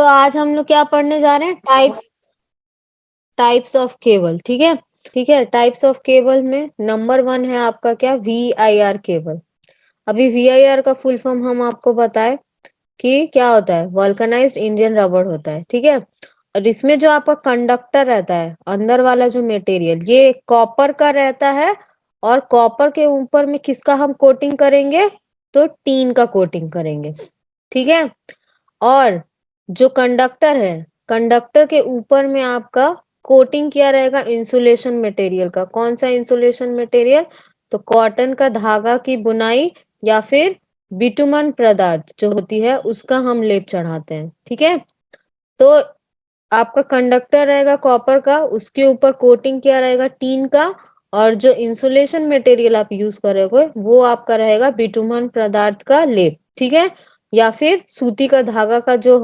तो आज हम लोग क्या पढ़ने जा रहे हैं? Types of cable. ठीक है, ठीक है। टाइप्स ऑफ केबल में नंबर 1 है आपका क्या? VIR cable. अभी VIR का फुल फॉर्म हम आपको बताए कि क्या होता है? वल्कनाइज्ड इंडियन रबर होता है। ठीक है, और इसमें जो आपका कंडक्टर रहता है, अंदर वाला जो मटेरियल, ये कॉपर का रहता है। और कॉपर के ऊपर में किसका हम कोटिंग करेंगे? तो टीन का कोटिंग करेंगे। ठीक है, और जो कंडक्टर है, कंडक्टर के ऊपर में आपका कोटिंग किया रहेगा इंसुलेशन मटेरियल का। कौन सा इंसुलेशन मटेरियल? तो कॉटन का धागा की बुनाई या फिर बिटुमन पदार्थ जो होती है उसका हम लेप चढ़ाते हैं। ठीक है, तो आपका कंडक्टर रहेगा कॉपर का, उसके ऊपर कोटिंग किया रहेगा टीन का, और जो इंसुलेशन मटेरियल आप यूज करोगे वो आपका रहेगा बिटुमन पदार्थ का लेप। ठीक है, या फिर सूती का धागा का जो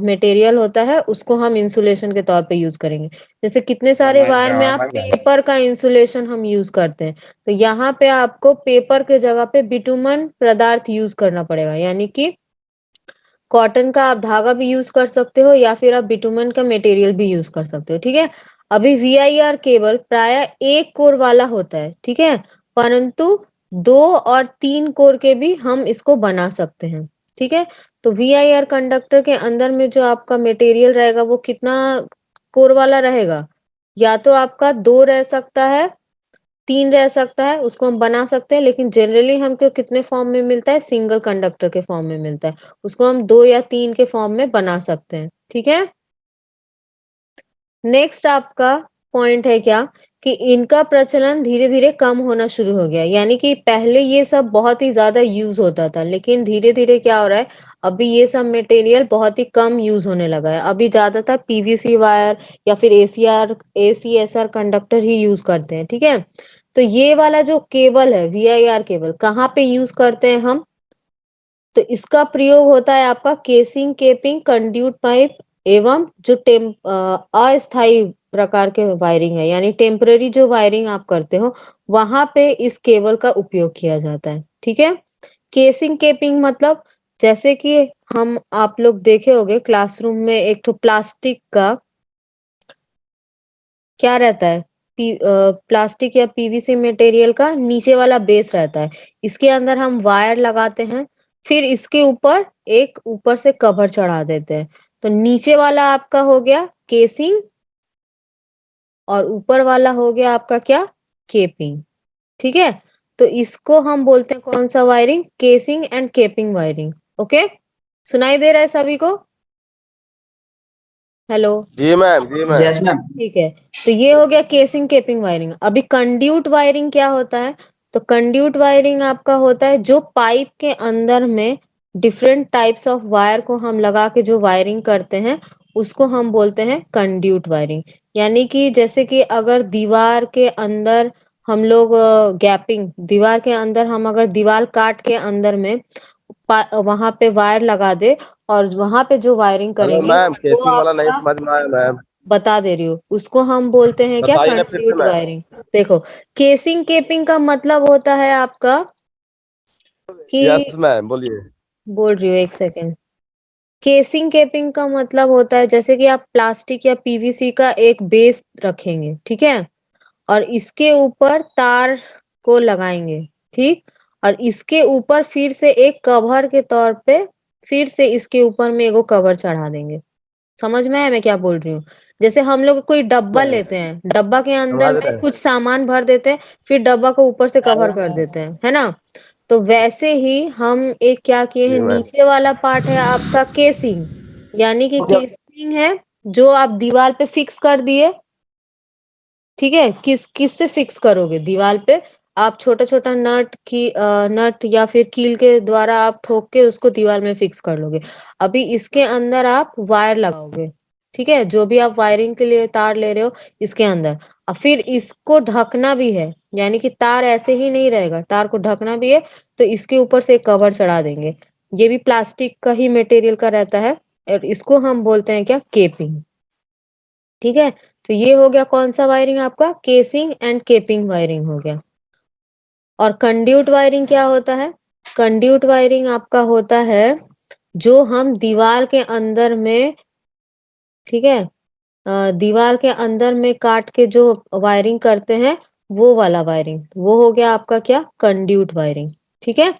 मटेरियल होता है उसको हम इंसुलेशन के तौर पे यूज करेंगे। जैसे कितने सारे वायर में आप पेपर का इंसुलेशन हम यूज करते हैं, तो यहाँ पे आपको पेपर के जगह पे बिटुमन पदार्थ यूज करना पड़ेगा। यानी कि कॉटन का आप धागा भी यूज कर सकते हो या फिर आप बिटुमन का मटेरियल भी यूज कर सकते हो। ठीक है, अभी VIR केबल प्राय एक कोर वाला होता है। ठीक है, परंतु 2 और 3 कोर के भी हम इसको बना सकते हैं। ठीक है, तो VIR कंडक्टर के अंदर में जो आपका मटेरियल रहेगा वो कितना कोर वाला रहेगा? या तो आपका 2 रह सकता है, 3 रह सकता है, उसको हम बना सकते हैं, लेकिन जनरली हमको कितने फॉर्म में मिलता है? सिंगल कंडक्टर के फॉर्म में मिलता है। उसको हम 2 या 3 के फॉर्म में बना सकते हैं। ठीक है, नेक्स्ट आपका पॉइंट है क्या कि इनका प्रचलन धीरे धीरे कम होना शुरू हो गया। यानी कि पहले ये सब बहुत ही ज्यादा यूज होता था, लेकिन धीरे धीरे क्या हो रहा है, अभी ये सब मटेरियल बहुत ही कम यूज होने लगा है। अभी ज्यादातर PVC वायर या फिर ACSR कंडक्टर ही यूज करते हैं। ठीक है, तो ये वाला जो केबल है VIR केबल, कहाँ पे यूज करते हैं हम? तो इसका प्रयोग होता है आपका केसिंग, केपिंग, कंड्यूट पाइप एवं जो अस्थायी प्रकार के वायरिंग है, यानी टेम्पररी जो वायरिंग आप करते हो, वहां पे इस केबल का उपयोग किया जाता है। ठीक है, केसिंग केपिंग मतलब जैसे कि हम आप लोग देखे होंगे क्लासरूम में एक तो प्लास्टिक का क्या रहता है, प्लास्टिक या PVC मटेरियल का नीचे वाला बेस रहता है। इसके अंदर हम वायर लगाते हैं, फिर इसके ऊपर एक ऊपर से कवर चढ़ा देते हैं। तो नीचे वाला आपका हो गया केसिंग और ऊपर वाला हो गया आपका क्या? केपिंग। ठीक है, तो इसको हम बोलते हैं कौन सा wiring? Casing and capping wiring. Okay, सुनाई दे रहा है सभी को? हेलो? जी मैम, जी मैम। Yes ma'am. ठीक है, तो ये हो गया केसिंग केपिंग वायरिंग। अभी कंड्यूट वायरिंग क्या होता है? तो कंड्यूट वायरिंग आपका होता है जो पाइप के अंदर में डिफरेंट टाइप्स ऑफ वायर को हम लगा के जो वायरिंग करते हैं उसको हम बोलते हैं कंड्यूट वायरिंग। यानी कि जैसे कि अगर दीवार के अंदर हम लोग गैपिंग, दीवार के अंदर हम अगर दीवार काट के अंदर में वहां पे वायर लगा दे और वहां पे जो वायरिंग हेलो करेंगे मैम, वो केसिंग वाला नहीं आपका, समझ में आया मैम। बता दे रही हूँ, उसको हम बोलते हैं क्या? बताइए ना फिर से कंड्यूट मैम। वायरिंग। देखो, केसिंग केपिंग का मतलब होता है आपका कि, यस मैम, बोलिए। बोल रही हूँ एक सेकेंड। केसिंग केपिंग का मतलब होता है जैसे कि आप प्लास्टिक या PVC का एक बेस रखेंगे। ठीक है, और इसके ऊपर तार को लगाएंगे। ठीक, और इसके ऊपर फिर से एक कवर के तौर पे फिर से इसके ऊपर में एगो कवर चढ़ा देंगे। समझ में आया मैं क्या बोल रही हूँ? जैसे हम लोग कोई डब्बा मैम, लेते हैं, डब्बा के अंदर समझ में रहे हैं। कुछ सामान भर देते हैं, फिर डब्बा को ऊपर से कवर कर देते हैं, है ना? तो वैसे ही हम एक क्या किए हैं, जी मैम। नीचे वाला पार्ट है आपका केसिंग। यानी कि केसिंग है जो आप दीवार पे फिक्स कर दिए। ठीक है, किस से फिक्स करोगे दीवार पे? आप छोटा छोटा नट या फिर कील के द्वारा आप ठोक के उसको दीवार में फिक्स कर लोगे। अभी इसके अंदर आप वायर लगाओगे। ठीक है, जो भी आप वायरिंग के लिए तार ले रहे हो इसके अंदर, और फिर इसको ढकना भी है। यानी कि तार ऐसे ही नहीं रहेगा, तार को ढकना भी है। तो इसके ऊपर से एक कवर चढ़ा देंगे, ये भी प्लास्टिक का ही मटेरियल का रहता है, और इसको हम बोलते हैं क्या? केपिंग। ठीक है, तो ये हो गया कौन सा वायरिंग? आपका केसिंग एंड केपिंग वायरिंग हो गया। और कंड्यूट वायरिंग क्या होता है? कंड्यूट वायरिंग आपका होता है जो हम दीवार के अंदर में ठीक है। दीवार के अंदर में काट के जो वायरिंग करते हैं, वो वाला वायरिंग, वो हो गया आपका क्या, कंड्यूट वायरिंग। ठीक है।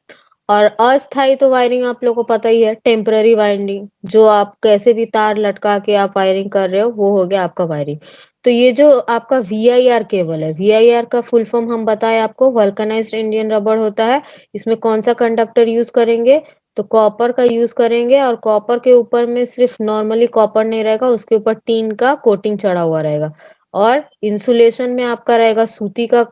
और अस्थायी तो वायरिंग आप लोगों को पता ही है, टेम्पररी वायरिंग, जो आप कैसे भी तार लटका के आप वायरिंग कर रहे हो, वो हो गया आपका वायरिंग। तो ये जो आपका VIR केबल है, VIR का फुल फॉर्म हम बताए आपको, वल्कनाइज्ड इंडियन रबर होता है। इसमें कौन सा कंडक्टर यूज करेंगे, तो कॉपर का यूज करेंगे, और कॉपर के ऊपर में सिर्फ नॉर्मली कॉपर नहीं रहेगा, उसके ऊपर टीन का कोटिंग चढ़ा हुआ रहेगा। और इंसुलेशन में आपका रहेगा सूती का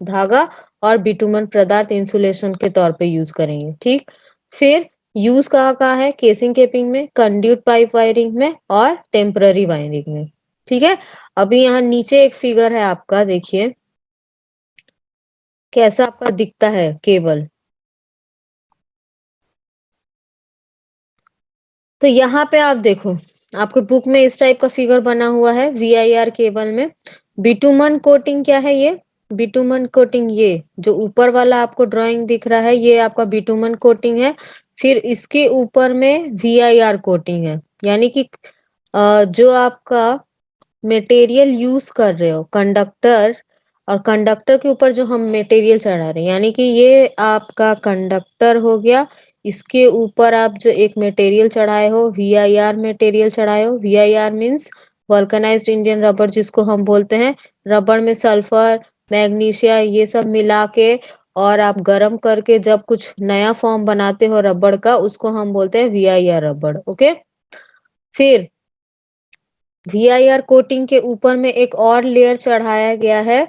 धागा, और बिटुमन पदार्थ इंसुलेशन के तौर पे यूज करेंगे। ठीक। फिर यूज कहाँ कहाँ है, केसिंग केपिंग में, कंड्यूट पाइप वायरिंग में, और टेम्पररी वायरिंग में। ठीक है। अभी यहाँ नीचे एक फिगर है आपका, देखिए कैसा आपका दिखता है केबल। तो यहाँ पे आप देखो, आपके बुक में इस टाइप का फिगर बना हुआ है VIR केबल में। बिटुमन कोटिंग क्या है ये, बिटुमन कोटिंग, ये जो ऊपर वाला आपको ड्राइंग दिख रहा है, ये आपका बिटुमन कोटिंग है। फिर इसके ऊपर में VIR कोटिंग है, यानी कि जो आपका मटेरियल यूज कर रहे हो, कंडक्टर, और कंडक्टर के ऊपर जो हम मटेरियल चढ़ा रहे हैं, यानी कि ये आपका कंडक्टर हो गया। इसके ऊपर आप जो एक मटेरियल चढ़ाए हो, VIR मटेरियल चढ़ाए हो, VIR means vulcanised Indian rubber, जिसको हम बोलते हैं। रबर में सल्फर, मैग्नीशिया, ये सब मिला के, और आप गर्म करके जब कुछ नया फॉर्म बनाते हो रबड़ का, उसको हम बोलते हैं VIR रबड़। ओके। फिर VIR कोटिंग के ऊपर में एक और लेयर चढ़ाया गया है,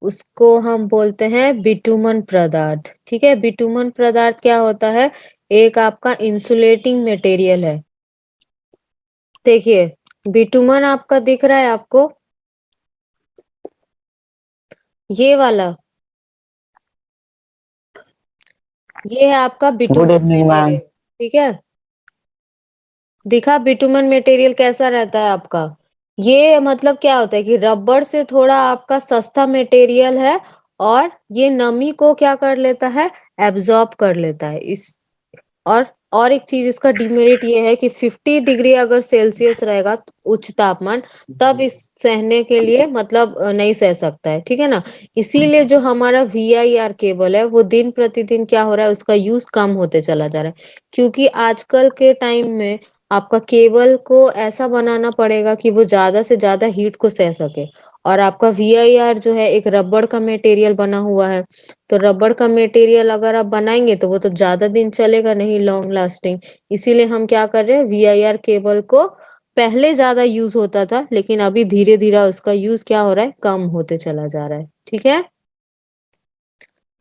उसको हम बोलते हैं बिटुमन पदार्थ। ठीक है। बिटुमन पदार्थ क्या होता है, एक आपका इंसुलेटिंग मटेरियल है। देखिए, बिटुमन आपका दिख रहा है आपको, ये वाला, ये है आपका good bitumen evening ma'am. Material. ठीक है। दिखा बिटुमन मटेरियल कैसा रहता है आपका, ये मतलब क्या होता है कि रबड़ से थोड़ा आपका सस्ता मटेरियल है, और ये नमी को क्या कर लेता है, एब्जॉर्ब कर लेता है। इस और एक चीज इसका डिमेरिट ये है कि 50 डिग्री अगर सेल्सियस रहेगा उच्च तापमान, तब इस सहने के लिए मतलब नहीं सह सकता है। ठीक है ना। इसीलिए जो हमारा VIR केबल है, वो दिन प्रतिदिन क्या हो रहा है, उसका यूज कम होते चला जा रहा है, क्योंकि आजकल के टाइम में आपका केबल को ऐसा बनाना पड़ेगा कि वो ज्यादा से ज्यादा हीट को सह सके। और आपका VIR जो है एक रबड़ का मटेरियल बना हुआ है, तो रबड़ का मटेरियल अगर आप बनाएंगे तो वो तो ज्यादा दिन चलेगा नहीं, लॉन्ग लास्टिंग। इसीलिए हम क्या कर रहे हैं, VIR केबल को, पहले ज्यादा यूज होता था, लेकिन अभी धीरे धीरे उसका यूज क्या हो रहा है, कम होते चला जा रहा है। ठीक है।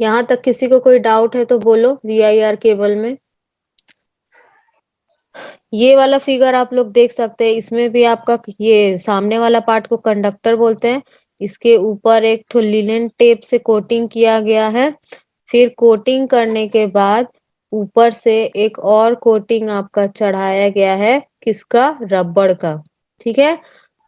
यहाँ तक किसी को कोई डाउट है तो बोलो VIR केबल में। ये वाला फिगर आप लोग देख सकते हैं, इसमें भी आपका ये सामने वाला पार्ट को कंडक्टर बोलते हैं। इसके ऊपर एक तो लिनेन टेप से कोटिंग किया गया है। फिर कोटिंग करने के बाद ऊपर से एक और कोटिंग आपका चढ़ाया गया है, किसका, रबड़ का। ठीक है।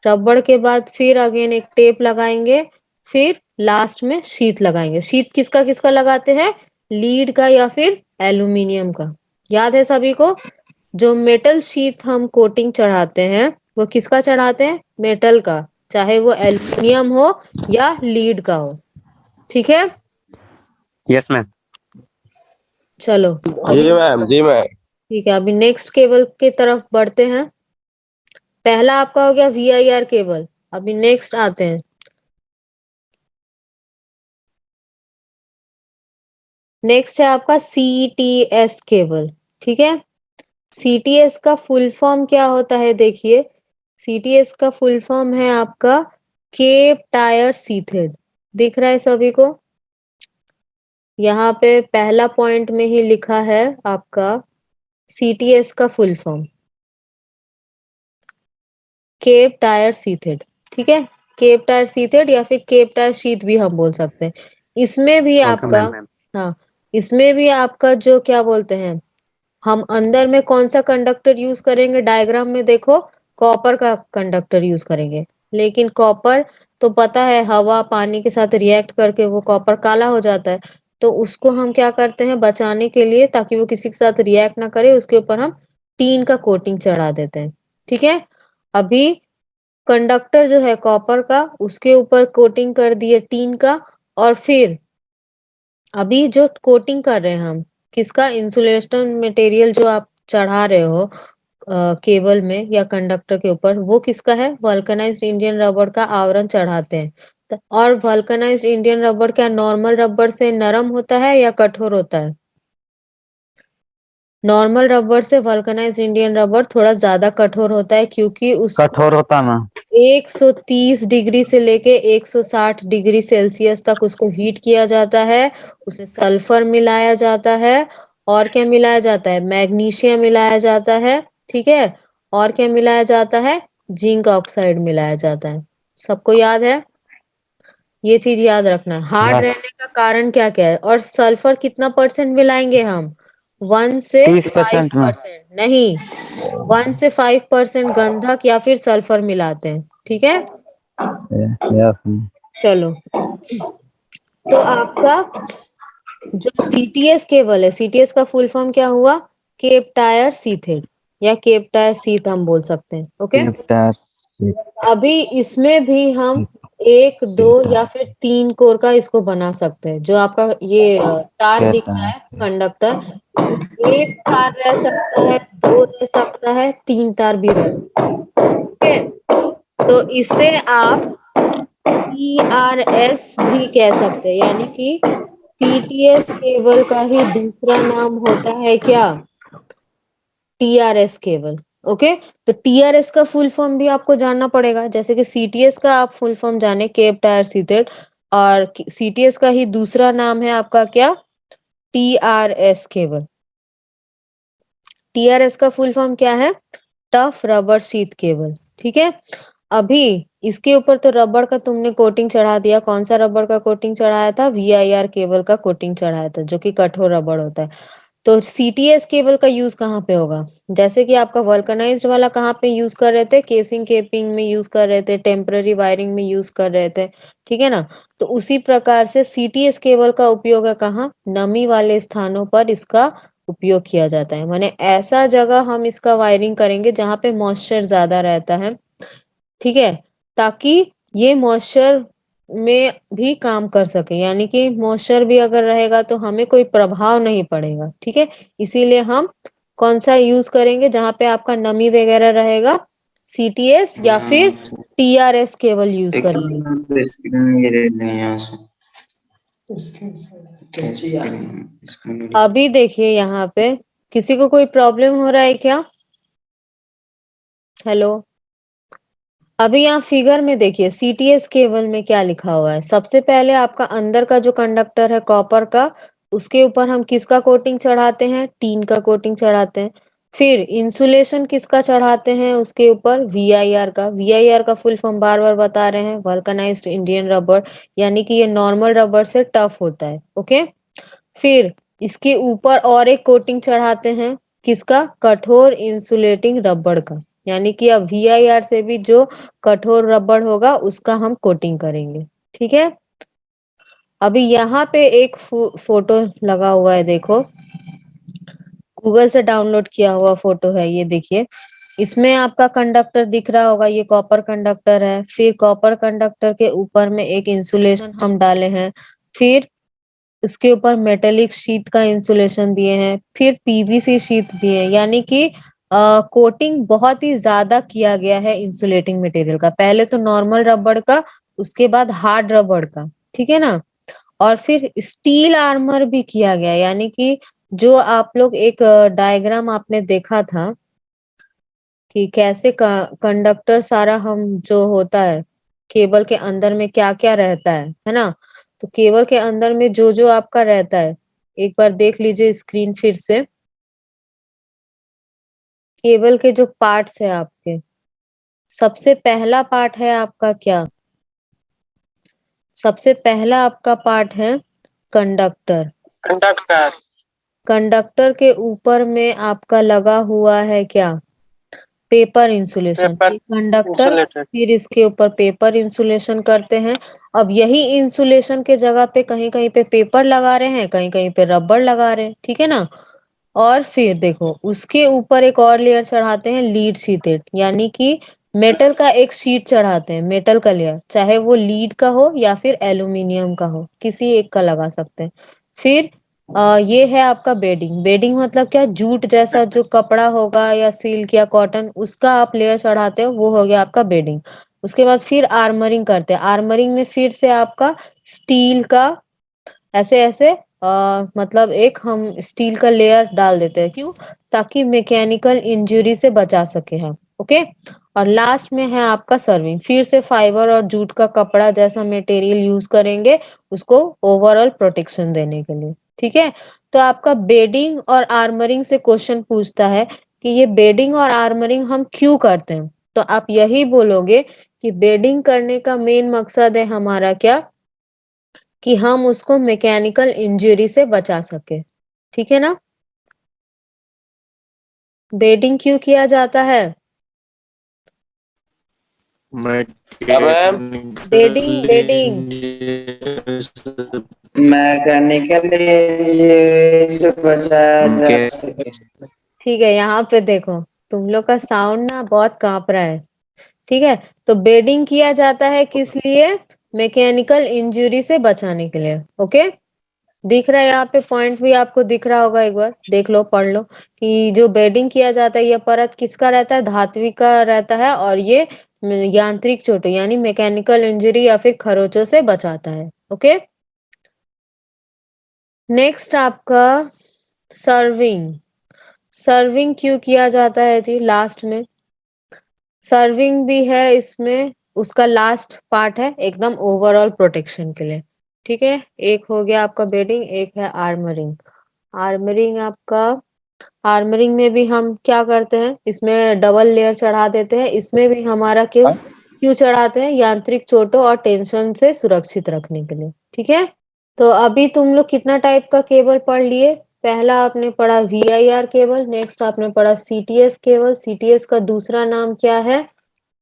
रबड़ के बाद फिर अगेन एक टेप लगाएंगे, फिर लास्ट में शीट लगाएंगे। शीट किसका किसका लगाते हैं, लीड का या फिर एल्यूमिनियम का। याद है सभी को, जो मेटल शीट हम कोटिंग चढ़ाते हैं, वो किसका चढ़ाते हैं, मेटल का, चाहे वो एल्यूमिनियम हो या लीड का हो। ठीक है। Yes ma'am. चलो जी अभी, मैम, जी मैम। ठीक है, अभी नेक्स्ट केबल की तरफ बढ़ते हैं। पहला आपका हो गया VIR केबल। अभी नेक्स्ट आते हैं, नेक्स्ट है आपका CTS केबल। ठीक है। CTS का फुल फॉर्म क्या होता है, देखिए, CTS का फुल फॉर्म है आपका केप टायर सीथेड। दिख रहा है सभी को, यहाँ पे पहला पॉइंट में ही लिखा है आपका CTS का full form, cab tyre sheathed. ठीक है। केप टायर सीथेड या फिर केप टायर शीट भी हम बोल सकते हैं। इसमें भी ओके आपका, मैम। हाँ, इसमें भी आपका जो क्या बोलते हैं, हम अंदर में कौन सा कंडक्टर यूज करेंगे, डायग्राम में देखो, कॉपर का कंडक्टर यूज करेंगे। लेकिन कॉपर तो पता है हवा पानी के साथ रिएक्ट करके वो कॉपर काला हो जाता है, तो उसको हम क्या करते हैं बचाने के लिए, ताकि वो किसी के साथ रिएक्ट ना करे, उसके ऊपर हम टीन का कोटिंग चढ़ा देते हैं। ठीक है। अभी कंडक्टर जो है कॉपर का, उसके ऊपर कोटिंग कर दिए टीन का, और फिर अभी जो कोटिंग कर रहे हैं हम किसका, इंसुलेशन मटेरियल जो आप चढ़ा रहे हो केबल में या कंडक्टर के ऊपर, वो किसका है, वल्कनाइज्ड इंडियन रबर का आवरण चढ़ाते हैं। और वल्कनाइज्ड इंडियन रबर क्या नॉर्मल रबर से नरम होता है या कठोर होता है? नॉर्मल रबर से वल्कनाइज्ड इंडियन रबर थोड़ा ज्यादा कठोर होता है, क्योंकि उसको कठोर होता ना 130 डिग्री से लेके 160 डिग्री सेल्सियस तक उसको हीट किया जाता है, उसमें सल्फर मिलाया जाता है, और क्या मिलाया जाता है, मैग्नीशियम मिलाया जाता है, ठीक है, और क्या मिलाया जाता है, जिंक ऑक्साइड मिलाया जाता है। सबको याद है? ये चीज याद रखना है। हार्ड यस रहने का कारण क्या क्या है, और सल्फर कितना परसेंट मिलाएंगे हम, 1 से 30% में 5% नहीं, 1 से 5% गंधक या फिर सल्फर मिलाते हैं, ठीक है। यस चलो, तो आपका जो सीटीएस केबल है, सीटीएस का फुल फॉर्म क्या हुआ, केप टायर सीथेड, या केप टायर सीथ हम बोल सकते हैं, ओके। अभी इसमें भी हम 1 2 या फिर 3 कोर का इसको बना सकते हैं। जो आपका ये तार दिख रहा है कंडक्टर, इसमें 1 तार रह सकता है, 2 रह सकता है, 3 तार भी रह सकता है, ठीक है। तो इससे आप टीआरएस भी कह सकते हैं, यानी कि टीटीएस केबल का ही दूसरा नाम होता है क्या, टीआरएस केबल, ओके। तो टीआरएस का फुल फॉर्म भी आपको जानना पड़ेगा, जैसे कि सीटीएस का आप फुल फॉर्म जाने, केप टायर सीथेड, और सीटीएस का ही दूसरा नाम है आपका क्या, टीआरएस केबल। टीआरएस का फुल फॉर्म क्या है, टफ रबर शीट केबल, ठीक है। अभी इसके ऊपर तो रबर का तुमने कोटिंग चढ़ा दिया, कौन सा रबर का कोटिंग चढ़ाया था, वीआईआर केबल का कोटिंग चढ़ाया था, जो कि कठोर रबर होता है। तो सीटीएस केबल का यूज कहाँ पे होगा, जैसे कि आपका वल्कनाइज्ड वाला कहाँ पे यूज कर रहे थे, केसिंग केपिंग में यूज कर रहे थे, टेम्पररी वायरिंग में यूज कर रहे थे, ठीक है ना। तो उसी प्रकार से सीटीएस केबल का उपयोग है कहाँ, नमी वाले स्थानों पर इसका उपयोग किया जाता है, माने ऐसा जगह हम इसका वायरिंग करेंगे जहां पे मॉइस्चर ज्यादा रहता है, ठीक है, ताकि ये मॉइस्चर में भी काम कर सके, यानी कि मॉइस्चर भी अगर रहेगा तो हमें कोई प्रभाव नहीं पड़ेगा, ठीक है। इसीलिए हम कौन सा यूज करेंगे, जहां पे आपका नमी वगैरह रहेगा, सीटीएस या फिर टीआरएस केबल यूज करेंगे। अभी देखिए यहाँ पे किसी को कोई प्रॉब्लम हो रहा है क्या, हेलो। अभी यहाँ फिगर में देखिए सीटीएस केबल में क्या लिखा हुआ है, सबसे पहले आपका अंदर का जो कंडक्टर है कॉपर का, उसके ऊपर हम किसका कोटिंग चढ़ाते हैं, टीन का कोटिंग चढ़ाते हैं। फिर इंसुलेशन किसका चढ़ाते हैं उसके ऊपर, वीआईआर का। वीआईआर का फुल फॉर्म बार बार बता रहे हैं, वल्कनाइज्ड इंडियन रबर, यानी कि ये नॉर्मल रबर से टफ होता है, ओके। फिर इसके ऊपर और एक कोटिंग चढ़ाते हैं, किसका, कठोर इंसुलेटिंग रबर का, यानी कि अब वीआईआर से भी जो कठोर रबर होगा उसका हम कोटिंग करेंगे, ठीक है। अभी यहाँ पे एक फोटो लगा हुआ है, देखो गूगल से डाउनलोड किया हुआ फोटो है ये, देखिए इसमें आपका कंडक्टर दिख रहा होगा, ये कॉपर कंडक्टर है। फिर कॉपर कंडक्टर के ऊपर में एक इंसुलेशन हम डाले हैं, फिर इसके ऊपर मेटेलिक शीट का इंसुलेशन दिए हैं, फिर पीवीसी शीट दिए हैं, यानी कि कोटिंग बहुत ही ज्यादा किया गया है इंसुलेटिंग मटेरियल का, पहले तो नॉर्मल रबड़ का, उसके बाद हार्ड रबड़ का, ठीक है ना। और फिर स्टील आर्मर भी किया गया, यानी कि जो आप लोग एक डायग्राम आपने देखा था कि कैसे कंडक्टर सारा हम जो होता है केबल के अंदर में क्या क्या रहता है ना। तो केबल के अंदर में जो जो आपका रहता है, एक बार देख लीजिए स्क्रीन फिर से। केबल के जो पार्ट्स है आपके, सबसे पहला पार्ट है आपका क्या, सबसे पहला आपका पार्ट है कंडक्टर। कंडक्टर कंडक्टर के ऊपर में आपका लगा हुआ है क्या, paper insulation. Paper conductor, insulated फिर इसके ऊपर पेपर इंसुलेशन करते हैं। अब यही इंसुलेशन के जगह पे कहीं कहीं पे पेपर लगा रहे हैं, कहीं कहीं पे रबर लगा रहे हैं, ठीक है ना। और फिर देखो उसके ऊपर एक और लेयर चढ़ाते हैं लीड शीटेड, यानी कि मेटल का एक शीट चढ़ाते हैं, मेटल का लेयर, चाहे वो लीड का हो या फिर एल्यूमिनियम का हो, किसी एक का लगा सकते हैं। फिर ये है आपका बेडिंग। बेडिंग मतलब क्या, जूट जैसा जो कपड़ा होगा या सिल्क या कॉटन, उसका आप लेयर चढ़ाते हो, वो हो गया आपका बेडिंग। उसके बाद फिर आर्मरिंग करते हैं। आर्मरिंग में फिर से आपका स्टील का ऐसे ऐसे मतलब एक हम स्टील का लेयर डाल देते हैं। क्यों? ताकि मैकेनिकल इंजरी से बचा सके हम। ओके। और लास्ट में है आपका सर्विंग। फिर से फाइबर और जूट का कपड़ा जैसा मटेरियल यूज करेंगे उसको ओवरऑल प्रोटेक्शन देने के लिए। ठीक है। तो आपका बेडिंग और आर्मरिंग से क्वेश्चन पूछता है कि ये बेडिंग और आर्मरिंग हम क्यों करते हैं, तो आप यही बोलोगे कि बेडिंग करने का मेन मकसद है हमारा क्या, कि हम उसको मैकेनिकल इंजरी से बचा सके। ठीक है ना? बेडिंग क्यों किया जाता है? बेडिंग बेडिंग मैकेनिकल इंजरी से बचाया जा सके। ठीक है, यहाँ पे देखो तुम लोग का साउंड ना बहुत कांप रहा है। ठीक है, तो बेडिंग किया जाता है किस लिए? मैकेनिकल इंजरी से बचाने के लिए। ओके। दिख रहा है यहाँ पे पॉइंट भी आपको दिख रहा होगा, एक बार देख लो, पढ़ लो कि जो बेडिंग किया जाता है ये परत किसका रहता है? धात्विक का रहता है, और ये यांत्रिक चोटों यानी मैकेनिकल इंजरी या फिर खरोचों से बचाता है। ओके। नेक्स्ट आपका सर्विंग। सर्विंग क्यों किया जाता है जी लास्ट में? सर्विंग भी है इसमें, उसका लास्ट पार्ट है एकदम ओवरऑल प्रोटेक्शन के लिए। ठीक है, एक हो गया आपका बेडिंग, एक है आर्मरिंग। आर्मरिंग आपका, आर्मरिंग में भी हम क्या करते हैं, इसमें डबल लेयर चढ़ा देते हैं। इसमें भी हमारा क्यों क्यों चढ़ाते हैं? यांत्रिक चोटों और टेंशन से सुरक्षित रखने के लिए। ठीक है। तो अभी तुम लोग कितना टाइप का केबल पढ़ लिए? पहला आपने पढ़ा VIR केबल, नेक्स्ट आपने पढ़ा CTS केबल। CTS का दूसरा नाम क्या है?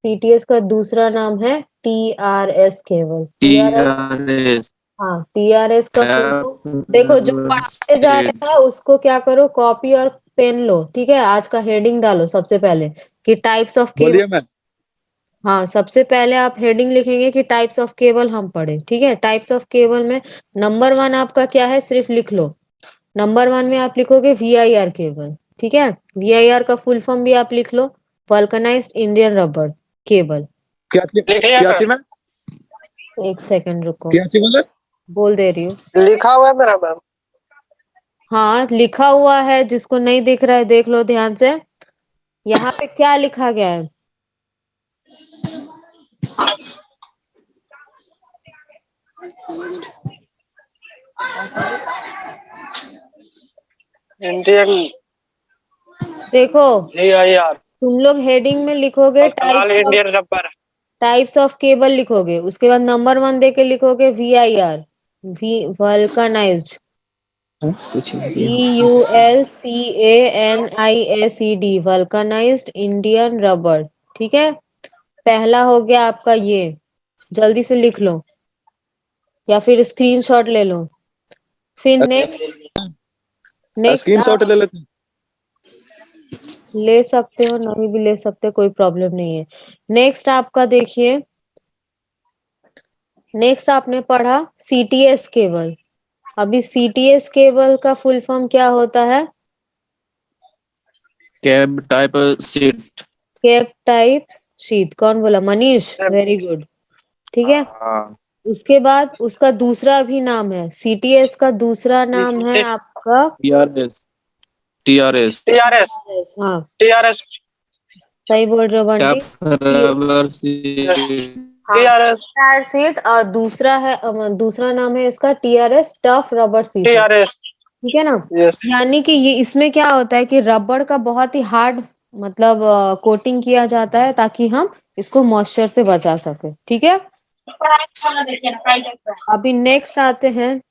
CTS का दूसरा नाम है TRS केबल। TRS, हाँ, TRS का फुल फॉर्म देखो, जो पढ़ाते जा रहे हैं उसको क्या करो, कॉपी और पेन लो। ठीक है, आज का हेडिंग डालो सबसे पहले कि टाइप्स ऑफ केबल। बोलिए मैम। हाँ, सबसे पहले आप हेडिंग लिखेंगे कि टाइप्स ऑफ केबल हम पढ़े। ठीक है, टाइप्स ऑफ केबल में नंबर 1 आपका क्या है, सिर्फ लिख लो। नंबर 1 में आप लिखोगे VIR केबल। ठीक है, VIR का फुल फॉर्म भी आप लिख लो, वल्कनाइज्ड इंडियन रबर केबल। क्या चीज मैम? एक सेकंड रुको, क्या चीज बोले? बोल दे रही हूँ। लिखा हुआ है मेरा मैम। हाँ, लिखा हुआ है, जिसको नहीं दिख रहा है देख लो ध्यान से। यहाँ पे क्या लिखा गया है? इंडियन देखो, VIR तुम लोग हेडिंग में लिखोगे Indian rubber. Types of cable लिखोगे, उसके बाद नंबर 1 देके लिखोगे VIR, vulcanised, VULCANISED, vulcanised Indian rubber. ठीक है, पहला हो गया आपका ये, जल्दी से लिख लो या फिर स्क्रीनशॉट ले लो। फिर नेक्स्ट, नेक्स्ट स्क्रीनशॉट ले लेते हैं। ले सकते हो, नहीं भी ले सकते, कोई प्रॉब्लम नहीं है। नेक्स्ट आपका देखिए, नेक्स्ट आपने पढ़ा CTS केबल। अभी CTS केबल का फुल फॉर्म क्या होता है? Cab type seat. Cap type sheet. कौन बोला? Manish, very good. ठीक है, उसके बाद उसका दूसरा भी नाम है, CTS का दूसरा नाम है आपका टीआरएस। TRS TRS। हाँ, TRS सही बोल रहे हो Bunty. Rubber seat. Tyre seat, और दूसरा है दूसरा नाम है इसका TRS, टफ रबर सीट। ठीक है ना? यानी कि ये इसमें क्या होता है कि रबड़ का बहुत ही हार्ड मतलब कोटिंग किया जाता है ताकि हम इसको मॉइस्चर से बचा सके। ठीक है, अभी नेक्स्ट आते हैं,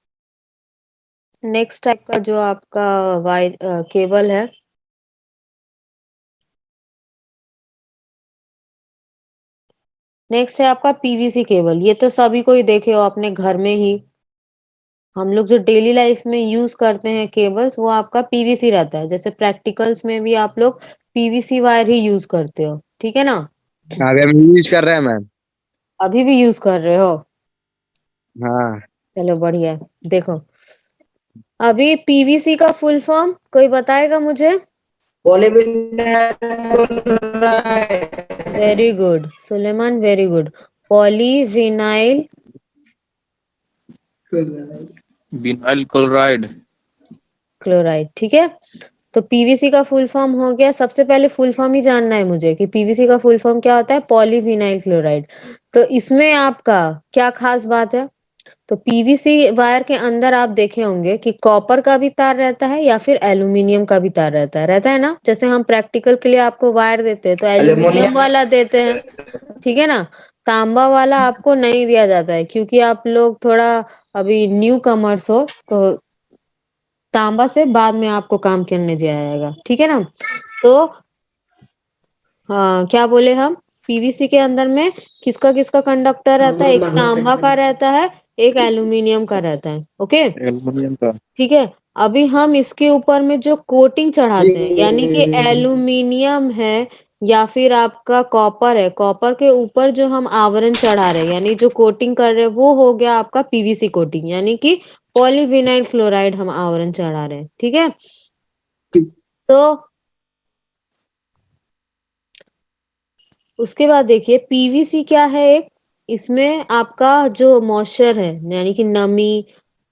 नेक्स्ट टाइप का जो आपका वायर केबल है, नेक्स्ट है आपका PVC केबल। ये तो सभी को ही देखे हो अपने घर में ही, हम लोग जो डेली लाइफ में यूज करते हैं केबल्स, वो आपका PVC रहता है। जैसे प्रैक्टिकल्स में भी आप लोग PVC वायर ही यूज करते हो। ठीक है ना? अभी हम यूज कर रहे हैं मैम। अभी भी यूज कर रहे हो? हाँ। चलो बढ़िया है। देखो अभी पीवीसी का फुल फॉर्म कोई बताएगा मुझे? Very good Suleman, very good. Polyvinyl vinyl chloride. Chloride, ठीक है। तो पीवीसी का फुल फॉर्म हो गया। सबसे पहले फुल फॉर्म ही जानना है मुझे कि पीवीसी का फुल फॉर्म क्या होता है। Polyvinyl chloride. तो इसमें आपका क्या खास बात है? तो पीवीसी वायर के अंदर आप देखे होंगे कि कॉपर का भी तार रहता है या फिर एल्यूमिनियम का भी तार रहता है ना। जैसे हम प्रैक्टिकल के लिए आपको वायर देते हैं तो एल्यूमिनियम वाला देते हैं, ठीक है ना। तांबा वाला आपको नहीं दिया जाता है क्योंकि आप लोग थोड़ा अभी न्यू कमर्स हो, तो तांबा से बाद में आपको काम करने जाएगा, ठीक है ना। तो हाँ, क्या बोले हम, पीवीसी के अंदर में किसका किसका कंडक्टर रहता है? एक तांबा का रहता है, एक एल्यूमिनियम का रहता है। ओके, एल्युमिनियम का। ठीक है। अभी हम इसके ऊपर में जो कोटिंग चढ़ाते हैं, यानी कि एल्यूमिनियम है या फिर आपका कॉपर है, कॉपर के ऊपर जो हम आवरण चढ़ा रहे हैं यानी जो कोटिंग कर रहे हैं वो हो गया आपका पीवीसी कोटिंग, यानी कि पॉलीविनाइल क्लोराइड हम आवरण चढ़ा रहे हैं, ठीक है। तो उसके बाद देखिए पीवीसी क्या है, एक इसमें आपका जो मॉइस्चर है यानी कि नमी,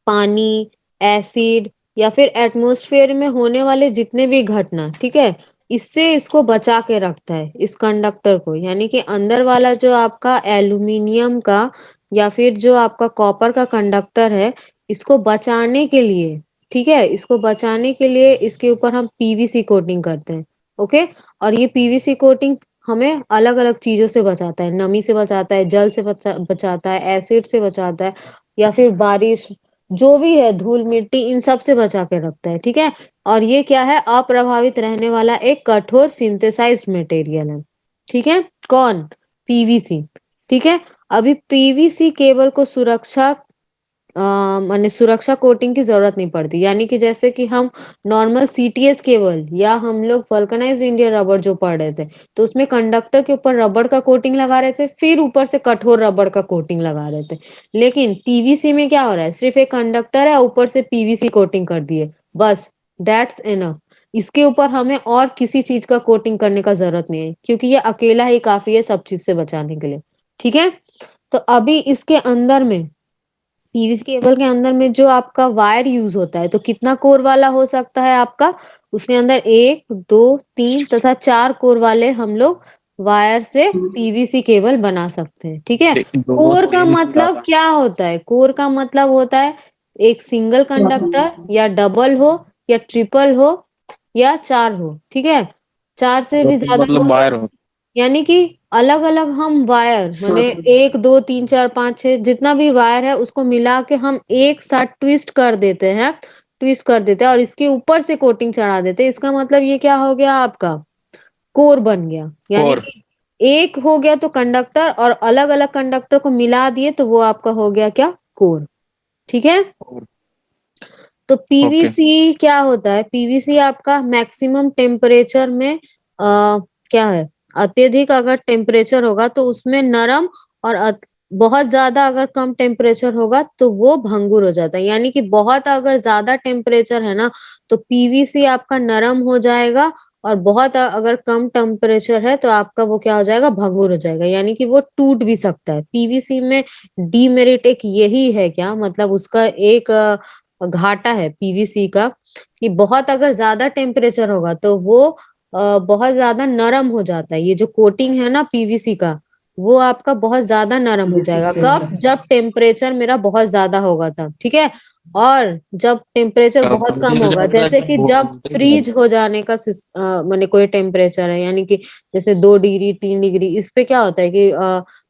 पानी, एसिड या फिर एटमॉस्फेयर में होने वाले जितने भी घटना, ठीक है, इससे इसको बचा के रखता है इस कंडक्टर को। यानी कि अंदर वाला जो आपका एल्यूमिनियम का या फिर जो आपका कॉपर का कंडक्टर है, इसको बचाने के लिए, ठीक है, इसको बचाने के लिए इसके ऊपर हम पीवीसी कोटिंग करते हैं। ओके, और ये पीवीसी कोटिंग हमें अलग अलग चीजों से बचाता है। नमी से बचाता है, जल से बचाता है, एसिड से बचाता है, या फिर बारिश, जो भी है, धूल मिट्टी, इन सब से बचा के रखता है, ठीक है। और ये क्या है, अप्रभावित रहने वाला एक कठोर सिंथेसाइज्ड मटेरियल है, ठीक है। कौन? पीवीसी, ठीक है। अभी पीवीसी केबल को सुरक्षा माने सुरक्षा कोटिंग की जरूरत नहीं पड़ती, यानी कि जैसे कि हम नॉर्मल सीटीएस केबल या हम लोग वल्कनाइज्ड इंडियन रबर जो पढ़ रहे थे, तो उसमें कंडक्टर के ऊपर रबर का कोटिंग लगा रहे थे, फिर ऊपर से कठोर रबर का कोटिंग लगा रहे थे। लेकिन पीवीसी में क्या हो रहा है, सिर्फ एक कंडक्टर है, ऊपर से पीवीसी कोटिंग कर दिए, बस, दैट्स इनफ। इसके ऊपर हमें और किसी चीज का कोटिंग करने का जरूरत नहीं है, क्योंकि ये अकेला ही काफी है सब चीज से बचाने के लिए, ठीक है। तो अभी इसके अंदर में, पीवीसी केबल के अंदर में जो आपका वायर यूज होता है, तो कितना कोर वाला हो सकता है आपका? उसके अंदर 1, 2, 3 तथा 4 कोर वाले हम लोग वायर से पीवीसी केबल बना सकते हैं, ठीक है। 1 2 कोर का 3 मतलब 4। क्या होता है? कोर का मतलब होता है एक सिंगल कंडक्टर, या डबल हो, या ट्रिपल हो, या 4 हो, ठीक है। 4 से भी ज्यादा मतलब हो, वायर हो। यानी कि अलग अलग हम वायर माने 1 2 3 4 5 6 जितना भी वायर है उसको मिला के हम एक साथ ट्विस्ट कर देते हैं, ट्विस्ट कर देते हैं और इसके ऊपर से कोटिंग चढ़ा देते हैं। इसका मतलब ये क्या हो गया, आपका कोर बन गया। यानी कोर। कि एक हो गया तो कंडक्टर, और अलग अलग कंडक्टर को मिला दिए तो वो आपका हो गया क्या, कोर, ठीक है। तो ओके। पीवीसी क्या होता है? पीवीसी आपका मैक्सिमम टेम्परेचर में क्या है, अत्यधिक अगर टेम्परेचर होगा तो उसमें नरम, और बहुत ज्यादा अगर कम टेम्परेचर होगा तो वो भंगुर हो जाता है। यानी कि बहुत अगर ज्यादा टेम्परेचर है ना तो पीवीसी आपका नरम हो जाएगा, और बहुत अगर कम टेम्परेचर है तो आपका वो क्या हो जाएगा, भंगुर हो जाएगा, यानी कि वो टूट भी सकता है। पीवीसी में डीमेरिट एक यही है, क्या मतलब उसका एक घाटा है पीवीसी का, कि बहुत अगर ज्यादा टेम्परेचर होगा तो वो बहुत ज्यादा नरम हो जाता है। ये जो कोटिंग है ना पीवीसी का, वो आपका बहुत ज्यादा नरम हो जाएगा। कब? जब टेम्परेचर मेरा बहुत ज्यादा होगा तब, ठीक है। और जब टेम्परेचर बहुत कम होगा, जैसे कि जब फ्रीज हो जाने का माने कोई टेम्परेचर है, यानी कि जैसे 2 डिग्री 3 डिग्री, इस पे क्या होता है कि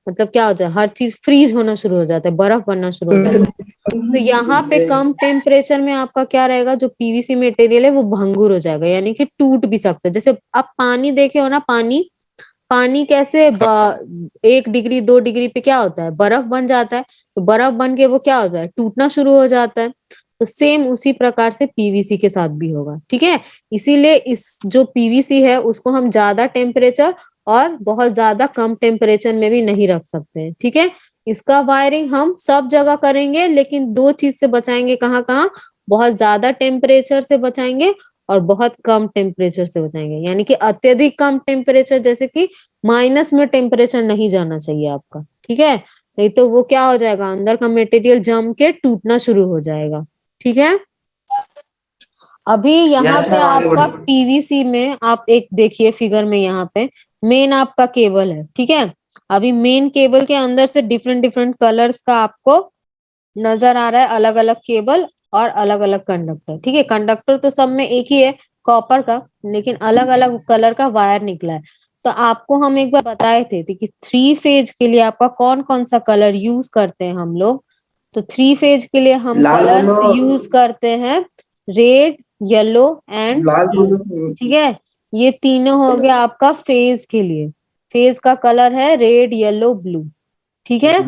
मतलब क्या होता है, हर चीज फ्रीज होना शुरू हो जाता है, बर्फ बनना शुरू हो जाता है। तो यहाँ पे कम टेम्परेचर में आपका क्या रहेगा, जो पीवीसी मटेरियल है वो भंगुर हो जाएगा, यानी कि टूट भी सकता है। जैसे आप पानी देखे हो ना, पानी, पानी कैसे 1 डिग्री 2 डिग्री पे क्या होता है, बर्फ बन जाता है। तो बर्फ बन के वो क्या होता है, टूटना शुरू हो जाता है। तो सेम उसी प्रकार से पीवीसी के साथ भी होगा, ठीक है। इसीलिए इस जो पीवीसी है उसको हम ज्यादा टेम्परेचर और बहुत ज्यादा कम टेम्परेचर में भी नहीं रख सकते हैं। ठीक है, इसका वायरिंग हम सब जगह करेंगे, लेकिन दो चीज से बचाएंगे। कहाँ कहाँ? बहुत ज्यादा टेम्परेचर से बचाएंगे और बहुत कम टेम्परेचर से बचाएंगे। यानी कि अत्यधिक कम टेम्परेचर, जैसे कि माइनस में टेम्परेचर नहीं जाना चाहिए आपका। ठीक है, नहीं तो वो क्या हो जाएगा, अंदर का मटेरियल जम के टूटना शुरू हो जाएगा। ठीक है, अभी यहाँ Yes, पे ma'am, आगे आपका बढ़ो। पीवीसी में आप एक देखिए फिगर में, यहाँ पे मेन आपका केबल है। ठीक है, अभी मेन केबल के अंदर से डिफरेंट डिफरेंट कलर्स का आपको नजर आ रहा है, अलग अलग केबल और अलग अलग कंडक्टर। ठीक है, कंडक्टर तो सब में एक ही है, कॉपर का, लेकिन अलग अलग कलर का वायर निकला है। तो आपको हम एक बार बताए थे कि 3 फेज के लिए आपका कौन कौन सा कलर यूज करते हैं हम लोग। तो 3 फेज के लिए हम लाल कलर्स बोलो। यूज करते हैं, red, yellow and Lal blue. बोलो। ठीक है, ये तीनों हो गया आपका फेज के लिए। फेज का कलर है रेड, येलो, ब्लू। ठीक है,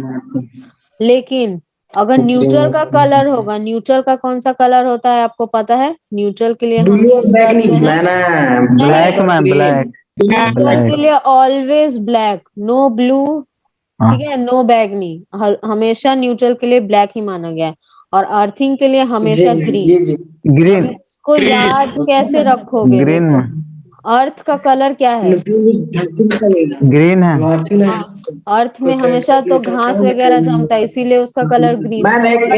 लेकिन अगर न्यूट्रल का कलर होगा, न्यूट्रल का कौन सा कलर होता है आपको पता है? न्यूट्रल के लिए हम ब्लू और यूज ब्लैक करते नहीं, हैं, मैंने नहीं, ब्लैक और ग्रीन। न्यूट्रल के लिए ऑलवेज ब्लैक, नो ब्लू। ठीक है, नो बैगनी, हमेशा न्यूट्रल के लिए ब्लैक ही माना गया है। और अर्थिंग के लिए जी हमेशा जी ग्रीन। जी जी। अब ग्रीन इसको याद कैसे रखोगे? ग्रीन देखो, में अर्थ का कलर क्या है? ग्रीन है। हाँ, अर्थ में हमेशा तो घास वगैरह जमता है, इसीलिए उसका कलर ग्रीन मैम है। एक